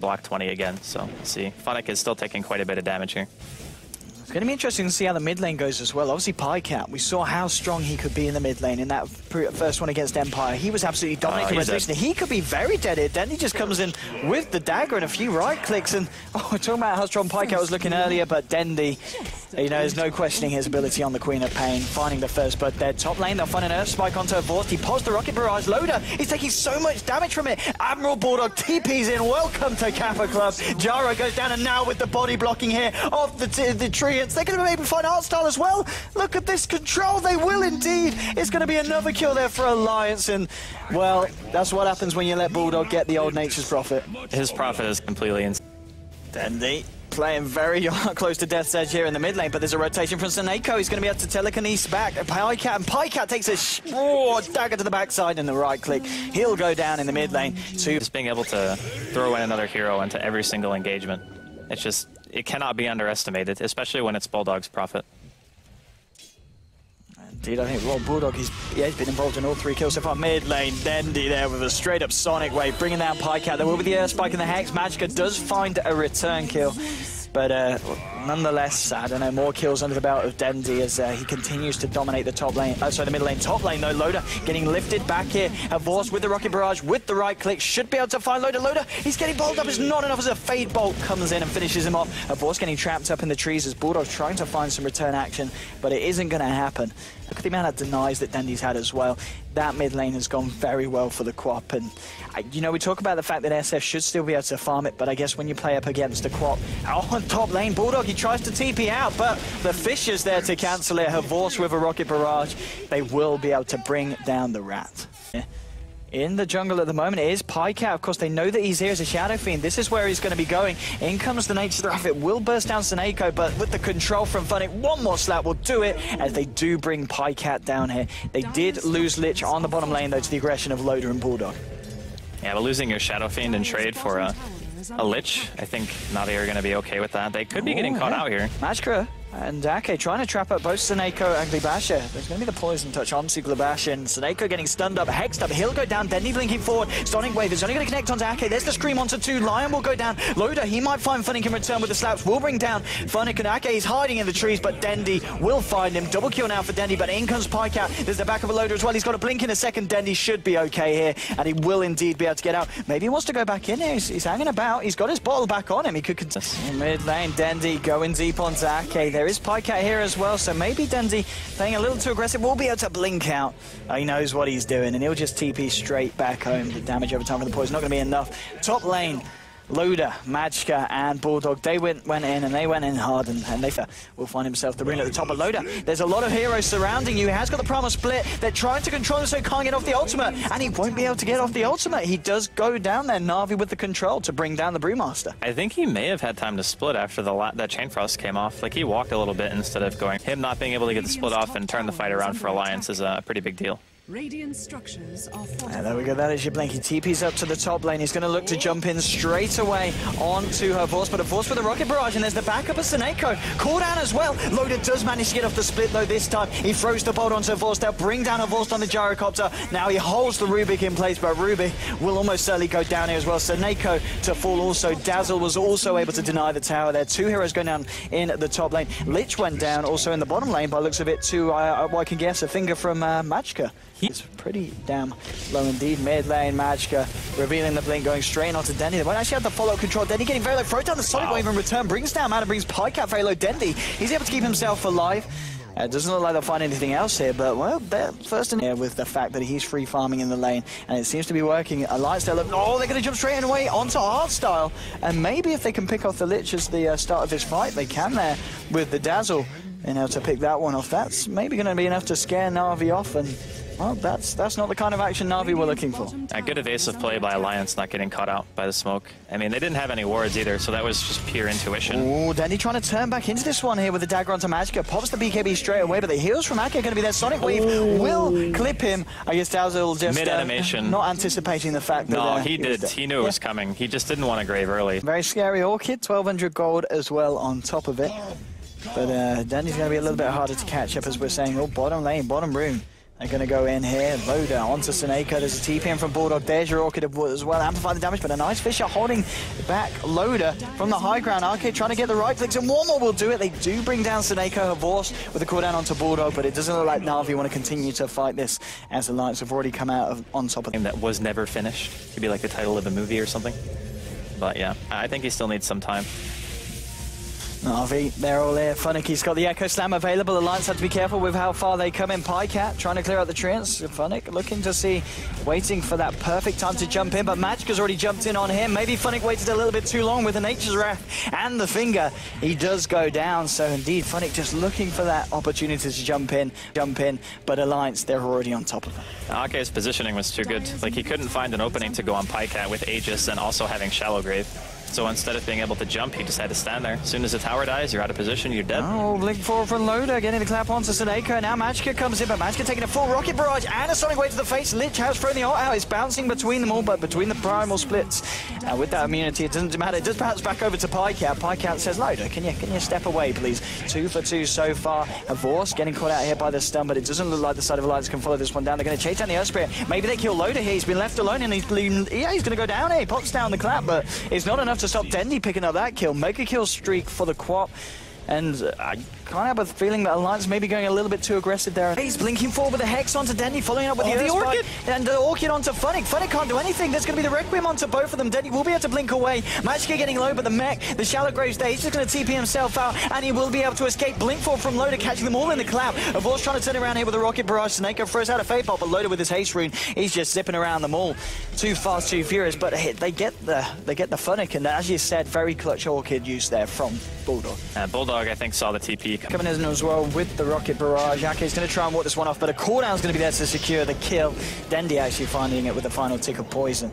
block 20 again, so let's see. Funnick is still taking quite a bit of damage here. It's going to be interesting to see how the mid lane goes as well. Obviously, PyCat, we saw how strong he could be in the mid lane in that first one against Empire. He was absolutely dominating Resolution. He could be very dead here. Then he just comes in with the dagger and a few right clicks. And we're talking about how strong PyCat was looking earlier, but Dendi, you know, there's no questioning his ability on the Queen of Pain, finding the first blood there. Top lane, they'll find an Earth Spike onto Vorst. He paused the Rocket Barrage. Loader, he's taking so much damage from it. Admiral Bulldog TP's in. Welcome to Kappa Club. Jaro goes down, and now with the body blocking here of the Treants, they're going to maybe find Artstyle as well. Look at this control. They will indeed. It's going to be another kill there for Alliance, and, well, that's what happens when you let Bulldog get the old Nature's Prophet. His Prophet is completely insane. Dendi playing very close to death's edge here in the mid lane, but there's a rotation from Seneko. He's going to be able to telekinesis back. PyCat, and PyCat takes a dagger to the backside and the right click. He'll go down in the mid lane. Just being able to throw in another hero into every single engagement. It's just, it cannot be underestimated, especially when it's Bulldog's Prophet. Indeed, I think Bulldog, he's been involved in all 3 kills so far. Mid lane, Dendi there with a straight up Sonic Wave, bringing down PyCat. There will be the Earth Spike and the Hex. Magicka does find a return kill, but nonetheless, I don't know, more kills under the belt of Dendi as he continues to dominate the top lane. The mid lane. Top lane though, Loader getting lifted back here. Vorst with the Rocket Barrage, with the right click, should be able to find Loader. Loader, he's getting bowled up. It's not enough as a Fade Bolt comes in and finishes him off. Vorst getting trapped up in the trees as Bulldog's trying to find some return action, but it isn't going to happen. Look at the amount of denies that Dendi's had as well. That mid lane has gone very well for the Quap, and you know, we talk about the fact that SF should still be able to farm it, but I guess when you play up against a Quap, on top lane, Bulldog, he tries to TP out, but the Fisher's there to cancel it. Vorst with a Rocket Barrage, they will be able to bring down the Rat. In the jungle at the moment is PyCat. Of course, they know that he's here as a Shadow Fiend. This is where he's going to be going. In comes the Nature's Wrath. It will burst down Seneko, but with the control from Funnick, one more slap will do it, as they do bring PyCat down here. They did lose Lich on the bottom lane, though, to the aggression of Loader and Bulldog. Yeah, but losing your Shadow Fiend in trade for a Lich, I think NaVi are going to be okay with that. They could be getting caught out here. Magicka and Ake trying to trap up both Seneko and Glibasha. There's going to be the poison touch onto Glibasha, and Seneko getting stunned up, hexed up. He'll go down. Dendi blinking forward. Sonic Wave is only going to connect onto Ake. There's the scream onto 2. Lion will go down. Loader, he might find Funnick in return with the slaps. Will bring down Funnick, and Ake is hiding in the trees, but Dendi will find him. Double kill now for Dendi, but in comes PyCat. There's the back of a Loader as well. He's got a blink in a second. Dendi should be okay here, and he will indeed be able to get out. Maybe he wants to go back in here. He's hanging about. He's got his bottle back on him. He could continue. Mid lane, Dendi going deep onto Ake. There is PyCat here as well, so maybe Dendi playing a little too aggressive will be able to blink out. He knows what he's doing, and he'll just TP straight back home. The damage over time for the poison not going to be enough. Top lane, Loader, Magicka, and Bulldog, they went in, and they went in hard, and they will find himself the rune at the top of Loader. There's a lot of heroes surrounding you. He has got the Primal Split. They're trying to control him so he can't get off the ultimate, and he won't be able to get off the ultimate. He does go down there, NaVi with the control to bring down the Brewmaster. I think he may have had time to split after that Chain Frost came off. Like, he walked a little bit instead of going. Him not being able to get the split off and turn the fight around for Alliance is a pretty big deal. Radiant structures are and there we go, that is your blink. He TP's up to the top lane. He's going to look to jump in straight away onto her Vorst, but a Vorst with a Rocket Barrage, and there's the backup of Seneko. Cooldown as well. Loader does manage to get off the split, though, this time. He throws the bolt onto Vorst. They'll bring down a Vorst on the Gyrocopter. Now he holds the Rubik in place, but Rubik will almost certainly go down here as well. Seneko to fall also. Dazzle was also able to deny the tower there. 2 heroes going down in the top lane. Lich went down also in the bottom lane, by looks of it, to, what I can guess, a finger from Magicka. He's pretty damn low indeed. Mid lane, Magicka revealing the blink, going straight onto Dendi. They won't actually have the follow-up control. Dendi getting very low, throws down the Sonic Wave in return, brings down mana, brings PyCat very low. Dendi, he's able to keep himself alive. It doesn't look like they'll find anything else here, but, well, they're first in here with the fact that he's free farming in the lane, and it seems to be working. Alliance, they're going to jump straight away onto Artstyle, and maybe if they can pick off the Lich as the start of this fight, they can there with the Dazzle. You know, to pick that one off, that's maybe going to be enough to scare NaVi off, and well, that's not the kind of action NaVi were looking for. A good evasive play by Alliance, not getting caught out by the smoke. I mean, they didn't have any wards either, so that was just pure intuition. Oh, Dendi trying to turn back into this one here with the dagger onto Magicka. Pops the BKB straight away, but the heals from Ake are going to be there. Sonic Wave will clip him. I guess Dazzle just mid-animation. Not anticipating the fact that... No, he did. He knew it was coming. He just didn't want to grave early. Very scary Orchid, 1200 gold as well on top of it. But Dendi's going to be a little bit harder to catch up, as we're saying. Oh, bottom lane, bottom room. They're going to go in here. Loader onto Seneko. There's a TPM from Bulldog. There's your Orchid as well. Amplify the damage, but a nice Fisher holding back Loader from the high ground. Arcade trying to get the right clicks, and one more will do it. They do bring down Seneko, Havorce with a cooldown onto Bulldog, but it doesn't look like NaVi want to continue to fight this as the Lions have already come out on top of them. That was never finished. Could be like the title of a movie or something. But yeah, I think he still needs some time. NaVi, they're all there. Funnick's got the Echo Slam available. Alliance have to be careful with how far they come in. Pycat trying to clear out the treants. Funnick looking to see, waiting for that perfect time to jump in, but Magicka's already jumped in on him. Maybe Funnick waited a little bit too long with the Nature's Wrath and the finger. He does go down, so indeed Funnick just looking for that opportunity to jump in, but Alliance, they're already on top of it. Ake's positioning was too good. Like, he couldn't find an opening to go on Pycat with Aegis and also having Shallow Grave. So instead of being able to jump, he just had to stand there. As soon as the tower dies, you're out of position, you're dead. Oh, blink forward from Loader, getting the clap onto Seneko. Now Magicka comes in, but Magicka taking a full rocket barrage and a sonic wave to the face. Lich has thrown the ult out. It's bouncing between them all, but between the primal splits. With that immunity, it doesn't matter. It does bounce back over to Pycat. Pycat says, Loader, can you step away, please? 2 for 2 so far. Havorce getting caught out here by the stun, but it doesn't look like the side of Alliance can follow this one down. They're going to chase down the Earth Spirit. Maybe they kill Loader here. He's been left alone, and he's going to go down here. He pops down the clap, but it's not enough to stop Dendi picking up that kill. Mega kill streak for the Quap. And I kind of have a feeling that Alliance may be going a little bit too aggressive there. He's blinking forward with a Hex onto Dendi, following up with the Orchid. And the Orchid onto Funnick. Funnick can't do anything. There's going to be the Requiem onto both of them. Dendi will be able to blink away. Magicka getting low, but the mech, the Shallow Graves there, he's just going to TP himself out, and he will be able to escape. Blink forward from Loader, catching them all in the clap. Havorce trying to turn around here with a Rocket Barrage. Seneko throws out a Fate Pop, but Loader with his Haste Rune, he's just zipping around them all. Too fast, too furious, but they get the Funnick, and as you said, very clutch Orchid use there from Bulldog. Bulldog, I think, saw the TP coming in as well with the Rocket Barrage. Ake's going to try and walk this one off, but a cooldown is going to be there to secure the kill. Dendi actually finding it with the final tick of poison.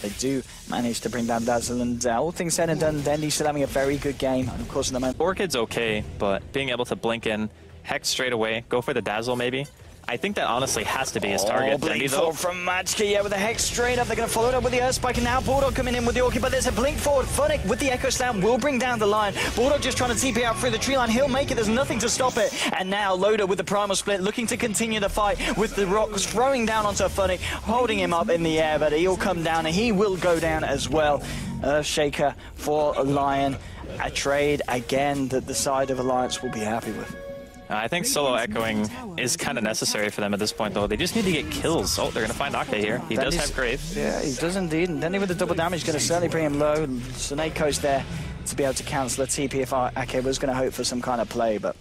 They do manage to bring down Dazzle, and all things said and done, Dendi still having a very good game. And of course, in the Orchid's okay, but being able to blink in, Hex straight away, go for the Dazzle maybe. I think that honestly has to be his target. Blink forward from Magicka, yeah, with a Hex straight up. They're going to follow it up with the Earth Spike, and now Bulldog coming in with the Orchid, but there's a blink forward. Funnick with the Echo Slam will bring down the Lion. Bulldog just trying to TP out through the tree line. He'll make it. There's nothing to stop it. And now Loader with the Primal Split, looking to continue the fight with the rocks throwing down onto Funnick, holding him up in the air, but he'll come down, and he will go down as well. Earthshaker for Lion. A trade, again, that the side of Alliance will be happy with. I think solo echoing is kind of necessary for them at this point, though. They just need to get kills. Oh, they're going to find Ake here. He does have Grave. Yeah, he does indeed. And Dendi with the double damage going to certainly bring him low. Seneko's there to be able to cancel a TP if Ake was going to hope for some kind of play, but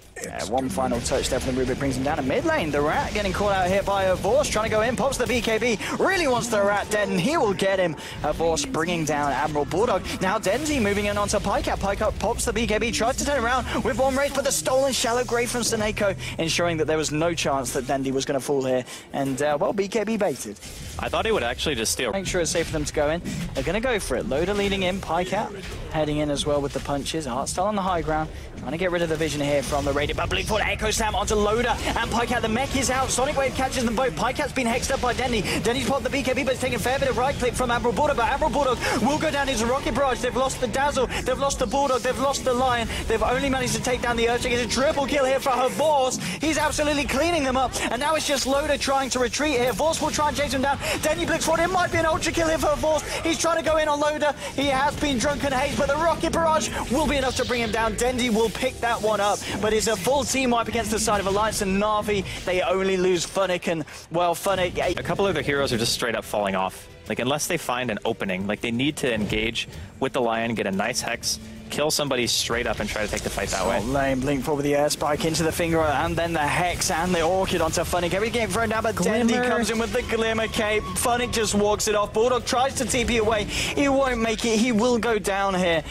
one final touch there from the Rubik brings him down to mid lane. The Rat getting caught out here by Havorce, trying to go in, pops the BKB, really wants the Rat dead, and he will get him. Havorce bringing down Admiral Bulldog. Now Dendi moving in onto Pycat. Pycat pops the BKB, tries to turn around with one race, but the stolen Shallow Grave from Seneko, ensuring that there was no chance that Dendi was going to fall here, and well, BKB baited. I thought he would actually just steal. Make sure it's safe for them to go in. They're going to go for it. Loader leading in, Pycat heading in as well with the punches. Heartstyle on the high ground, trying to get rid of the vision here from the Radiant, but blink forward, Echo Slam onto Loader, and Pycat, the mech is out. Sonic Wave catches them both. Pycat's been hexed up by Dendi. Dendi's popped the BKB, but it's taking a fair bit of right click from Admiral Bulldog, but Admiral Bulldog will go down into Rocket Barrage. They've lost the Dazzle, they've lost the Bulldog, they've lost the Lion. They've only managed to take down the Earthshaker. It's a triple kill here for Havorce. He's absolutely cleaning them up, and now it's just Loader trying to retreat here. Havorce will try and chase him down. Dendi blinks forward. It might be an ultra kill here for Havorce. He's trying to go in on Loader. He has been drunken haze, but the Rocket Barrage will be enough to bring him down. Dendi will pick that one up, but it's a full team wipe against the side of Alliance, and NaVi, they only lose Funnick, and well, Funnick... A couple of their heroes are just straight up falling off. Like, unless they find an opening, like, they need to engage with the Lion, get a nice Hex, kill somebody straight up and try to take the fight that way. Lame, blink forward with the air spike into the finger, and then the Hex and the Orchid onto Funnick. Every game thrown down, but Dendi comes in with the Glimmer Cape. Funnick just walks it off. Bulldog tries to TP away. He won't make it. He will go down here.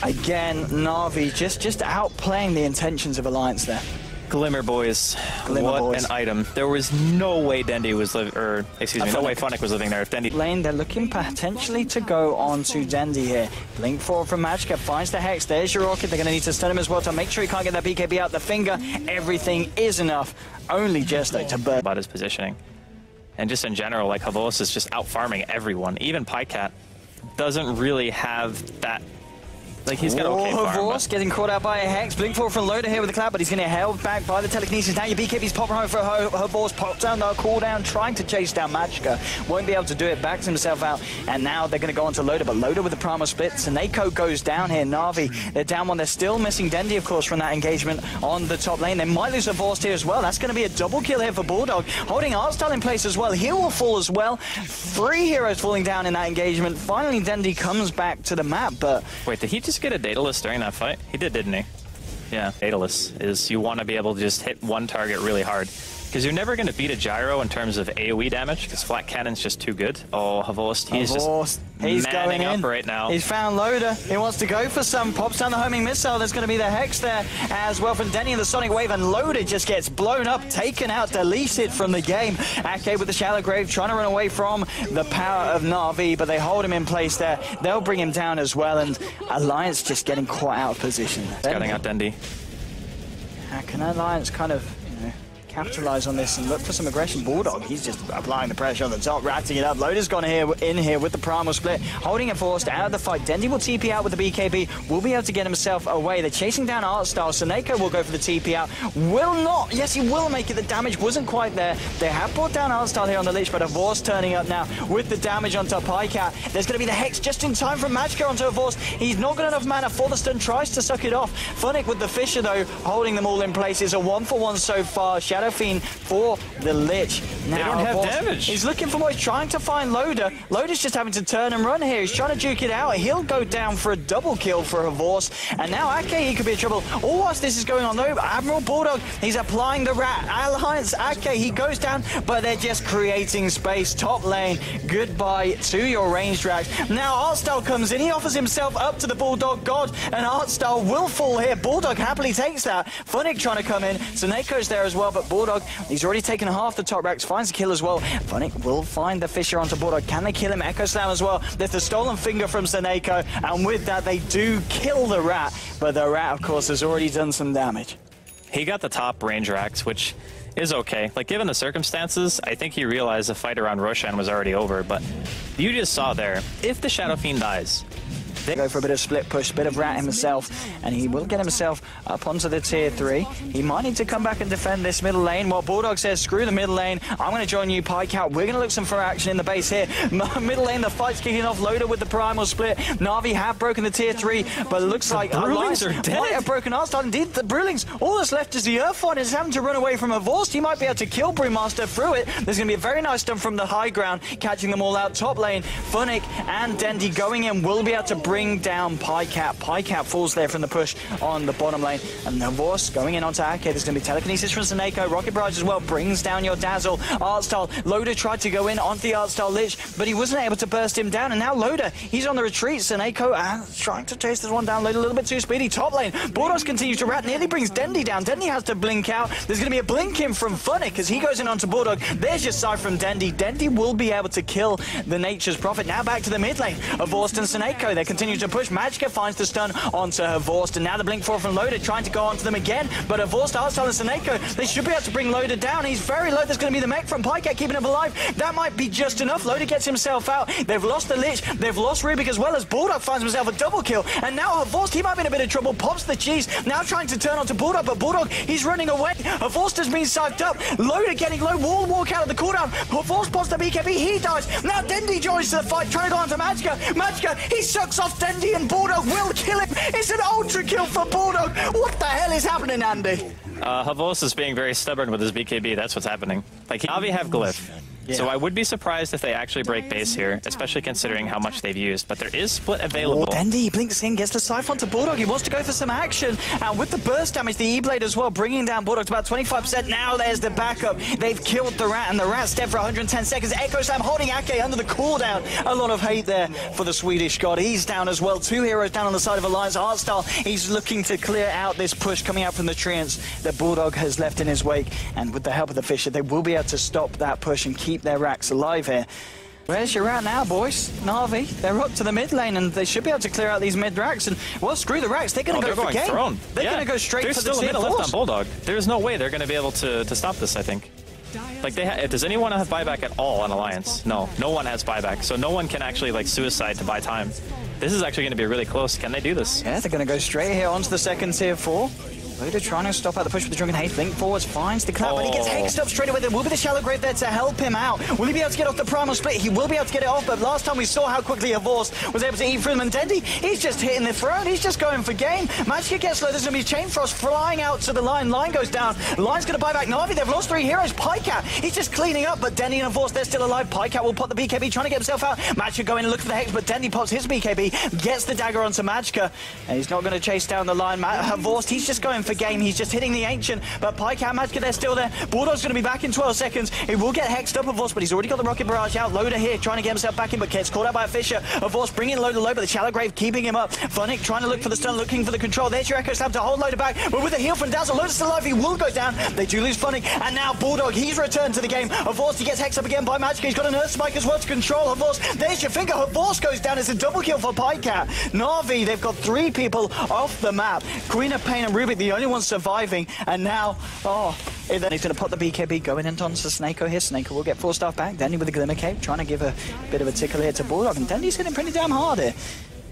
Again, NaVi just outplaying the intentions of Alliance there. Glimmer Boys. What an item. There was no way Dendi was living, or excuse me, no way Funnick was living there if Dendi... Lane, they're looking potentially to go on to Dendi here. Blink forward from Magicka, finds the Hex. There's your Orchid. They're going to need to stun him as well to make sure he can't get that BKB out the finger. Everything is enough. Only just to burn. About his positioning. And just in general, like, Havorce is just out farming everyone. Even Pycat doesn't really have that Like, he's got okay farm. Horse getting caught out by a Hex. Blink forward from Loader here with the Cloud, but he's going to get held back by the telekinesis. Now your BKB's popping home for Horse. Pops down the cooldown, trying to chase down Magicka. Won't be able to do it, backs himself out, and now they're going to go on to Loader, but Loader with the primal split. Seneko goes down here. NaVi, they're down one. They're still missing Dendi, of course, from that engagement on the top lane. They might lose a Horse here as well. That's going to be a double kill here for Bulldog. Holding Artstyle in place as well. He will fall as well. 3 heroes falling down in that engagement. Finally, Dendi comes back to the map, but... Wait, did he just get a Daedalus during that fight? He did, didn't he? Yeah, Daedalus is you want to be able to just hit one target really hard. Because you're never going to beat a Gyro in terms of AoE damage, because Flat Cannon's just too good. Oh, Havost, he's manning up right now. He's found Loader. He wants to go for some. Pops down the homing missile. There's going to be the Hex there as well from Dendi and the Sonic Wave, and Loader just gets blown up, taken out, deleted from the game. Ake with the Shallow Grave, trying to run away from the power of NaVi, but they hold him in place there. They'll bring him down as well, and Alliance just getting caught out of position. Scouting out Dendi. How can Alliance kind of... capitalize on this and look for some aggression? Bulldog, he's just applying the pressure on the top, ratting it up. Loader's gone in here with the primal split, holding it forced out of the fight. Dendi will TP out with the BKB, will be able to get himself away. They're chasing down Artstyle. Seneko will go for the TP out, will not. Yes, he will make it. The damage wasn't quite there. They have brought down Artstyle here on the Lich, but Avorst turning up now with the damage onto Pycat. There's going to be the Hex just in time from Magicka onto Avorst. He's not got enough mana for the stun, tries to suck it off. Funnick with the Fisher though, holding them all in place. It's a 1-for-1 so far. Shadow Fiend for the Lich. Now, they don't have damage. He's looking for more. He's trying to find Loader. Loader's just having to turn and run here. He's trying to juke it out. He'll go down for a double kill for Horse. And now Ake, he could be in trouble. All whilst this is going on though, Admiral Bulldog, he's applying the rat. Alliance, Ake, he goes down, but they're just creating space. Top lane, goodbye to your ranged racks. Now Artstyle comes in. He offers himself up to the Bulldog God, and Artstyle will fall here. Bulldog happily takes that. Funnick trying to come in. Seneko's there as well, but Bulldog, he's already taken half the top racks, finds a kill as well. Funnick will find the Fisher onto Bulldog. Can they kill him? Echo Slam as well. There's the stolen finger from Seneko, and with that they do kill the rat, but the rat of course has already done some damage. He got the top range racks, which is okay. Like, given the circumstances, I think he realized the fight around Roshan was already over, but you just saw there, if the Shadow Fiend dies, they go for a bit of split push, a bit of rat himself, and he will get himself up onto the tier 3. He might need to come back and defend this middle lane. While Bulldog says, screw the middle lane, I'm going to join you, Pycat. We're going to look some for action in the base here. Middle lane, the fight's kicking off. Loader with the primal split. NaVi have broken the tier 3, but it looks like Brewlings are dead. Might have broken Artstyle. Indeed, the Brewlings, all that's left is the Earthfighter is having to run away from Avorst. He might be able to kill Brewmaster through it. There's going to be a very nice stun from the high ground, catching them all out. Top lane, Funnick and Dendi going in will be able to bring down Pycat. Pycat falls there from the push on the bottom lane, and Avorst going in onto Ake. There's going to be telekinesis from Seneko. Rocket Barrage as well brings down your Dazzle. Artstyle, Loader tried to go in onto the Artstyle Lich, but he wasn't able to burst him down, and now Loader, he's on the retreat. Seneko trying to chase this one down. Loader a little bit too speedy. Top lane, Bulldogs continues to rat, nearly brings Dendi down. Dendi has to blink out. There's going to be a blink in from Funnick as he goes in onto Bulldog. There's your side from Dendi. Dendi will be able to kill the Nature's Prophet. Now back to the mid lane. Avorst and Seneko, they continue to push. Magicka finds the stun onto Avorst, and now the blink forward from Loader trying to go onto them again, but Avorst, Artstyle and Seneko, they should be able to bring Loader down. He's very low. There's going to be the mech from Pycat keeping him alive. That might be just enough. Loader gets himself out. They've lost the Lich. They've lost Rubik as well, as Bulldog finds himself a double kill, and now Avorst, he might be in a bit of trouble. Pops the cheese, now trying to turn onto Bulldog, but Bulldog, he's running away. Avorst has been psyched up. Loader getting low. Wall walk out of the cooldown. Avorst pops the BKB. He dies. Now Dendi joins the fight, trying to go onto Magicka. Magicka, he sucks off Dendi, and Bulldog will kill him. It's an ultra kill for Bulldog. What the hell is happening, Andy? Havos is being very stubborn with his BKB. That's what's happening. Like, NaVi have Glyph. Yeah. So I would be surprised if they actually break base here, especially considering how much they've used. But there is split available. Dendi blinks in, gets the Siphon to Bulldog. He wants to go for some action. And with the burst damage, the E-Blade as well, bringing down Bulldog to about 25%. Now there's the backup. They've killed the rat, and the rat's dead for 110 seconds. Echo Slam holding Ake under the cooldown. A lot of hate there for the Swedish god. He's down as well. 2 heroes down on the side of Alliance. Artstyle, he's looking to clear out this push coming out from the treants that Bulldog has left in his wake. And with the help of the Fisher, they will be able to stop that push and keep their racks alive here. Where's your rat now, boys? NaVi, they're up to the mid lane, and they should be able to clear out these mid racks. And well, screw the racks. They're going to go for game. Throne. They're going to go straight There's for the still a tier minute 4s. left on Bulldog. There's no way they're going to be able to stop this, I think. Like, does anyone have buyback at all on Alliance? No. No one has buyback, so no one can actually, like, suicide to buy time. This is actually going to be really close. Can they do this? Yeah, they're going to go straight here onto the second tier 4. Loda trying to stop out the push with the Drunken Haste. Link forwards, finds the clap, but he gets hexed up straight away. There will be the Shallow Grave there to help him out. Will he be able to get off the Primal Split? He will be able to get it off, but last time we saw how quickly Havorst was able to eat through them. And Dendy, he's just hitting the throne. He's just going for game. Magica gets low. There's going to be Chain Frost flying out to the line. Line goes down. Line's going to buy back NaVi. They've lost 3 heroes. Pycat, he's just cleaning up, but Dendy and Havorst, they're still alive. Pycat will pop the BKB, trying to get himself out. Magica going and look for the Hex, but Dendy pops his BKB, gets the dagger onto Magica, and he's not going to chase down the line. Havorst, he's just going for game. He's just hitting the Ancient, but Pycat and Magica, they're still there. Bulldog's going to be back in 12 seconds. He will get hexed up, Havorst, but he's already got the Rocket Barrage out. Loda here, trying to get himself back in, but gets caught out by a Fisher. Havorst bringing Loda low, but the Shallow Grave keeping him up. Funnick trying to look for the stun, looking for the control. There's your Echo Slam to hold Loda back, but with a heal from Dazzle, Loda's still alive. He will go down. They do lose Funnick, and now Bulldog, he's returned to the game. Havorst, he gets hexed up again by Magica. He's got an Earth Spike as well to control Havorst. There's your finger. Havorst goes down. It's a double kill for Pycat. NaVi, they've got 3 people off the map. Queen of Pain and Rubik, the only ones surviving, and now and then he's going to put the BKB going into Snako here. Snako will get 4 staff back. Dendy with the Glimmer Cape, trying to give a bit of a tickle here to Bulldog. And Dendy's hitting pretty damn hard here.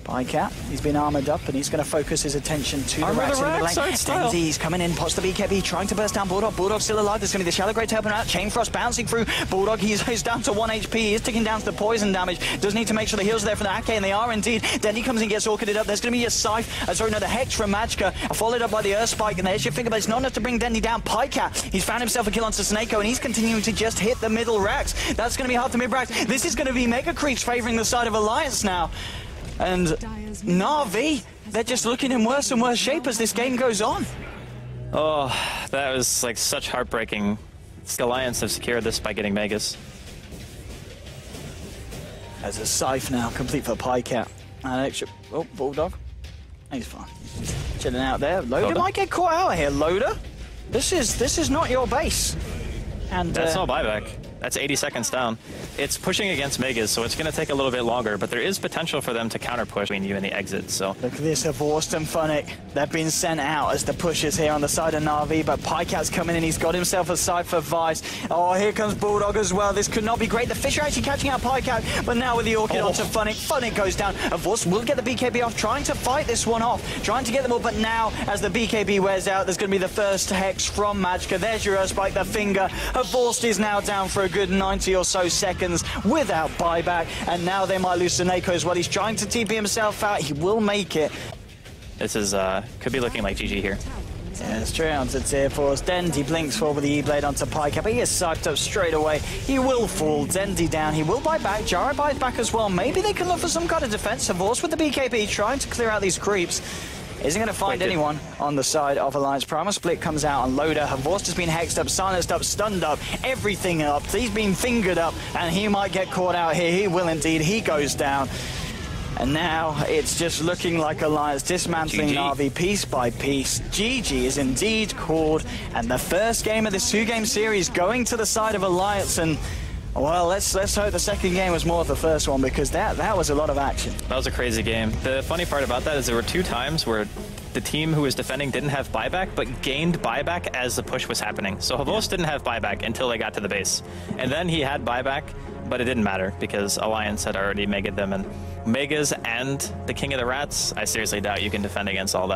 Pycat, he's been armored up and he's going to focus his attention to the racks in the lane. Dendy, he's coming in, pots the BKB, trying to burst down Bulldog. Bulldog's still alive. There's going to be the Shallow Grave helping out. Chain Frost bouncing through. Bulldog, he's down to 1 HP. He's ticking down to the poison damage. Does need to make sure the heals are there for the AK, and they are indeed. Dendy comes in, gets orchided up. There's going to be a Scythe. Sorry, no, the Hex from Magica, followed up by the Earth Spike, and there's your finger, but it's not enough to bring Dendy down. Pycat, he's found himself a kill onto Snako, and he's continuing to just hit the middle racks. That's going to be hard to mid-rack. This is going to be Mega Creeps favoring the side of Alliance now. And NaVi, they're just looking in worse and worse shape as this game goes on. Oh, that was like such heartbreaking. Alliance have secured this by getting Megas. As a Scythe now, complete for Pycat. And extra, Bulldog. He's fine. Chilling out there. Loda might get caught out here. Loda, this is not your base. And that's no buyback. That's 80 seconds down. It's pushing against Megas, so it's going to take a little bit longer, but there is potential for them to counter-push between you and the exit, so... Look at this, Havorst and Funnick. They've been sent out as the pushers here on the side of NaVi, but Pycat's coming in. He's got himself a side for Vice. Oh, here comes Bulldog as well. This could not be great. The Fisher actually catching out Pycat, but now with the Orchid onto Funnick. Funnick goes down. Havorst will get the BKB off, trying to fight this one off, trying to get them all, but now, as the BKB wears out, there's going to be the first Hex from Magica. There's your Earth Spike, the finger. Havorst is now down for a good 90 or so seconds without buyback, and now they might lose Snako as well. He's trying to TP himself out. He will make it. This is could be looking like GG here. Yeah, straight onto tier 4. Dendy blinks forward with the E-Blade onto Pycat, but he is psyched up straight away. He will fall. Dendy down. He will buy back. Jaro buys back as well. Maybe they can look for some kind of defense. Havorst with the BKB trying to clear out these creeps. Isn't going to find anyone on the side of Alliance. Primal Split comes out on Loda. Havorst has been hexed up, silenced up, stunned up, everything up. He's been fingered up, and he might get caught out here. He will indeed. He goes down. And now it's just looking like Alliance dismantling NaVi piece by piece. GG is indeed called, and the first game of this 2-game series going to the side of Alliance. And well, let's hope the second game was more of the first one, because that was a lot of action. That was a crazy game. The funny part about that is there were 2 times where the team who was defending didn't have buyback, but gained buyback as the push was happening. So Havorst didn't have buyback until they got to the base. And then he had buyback, but it didn't matter because Alliance had already mega'd them. And Megas and the King of the Rats, I seriously doubt you can defend against all that.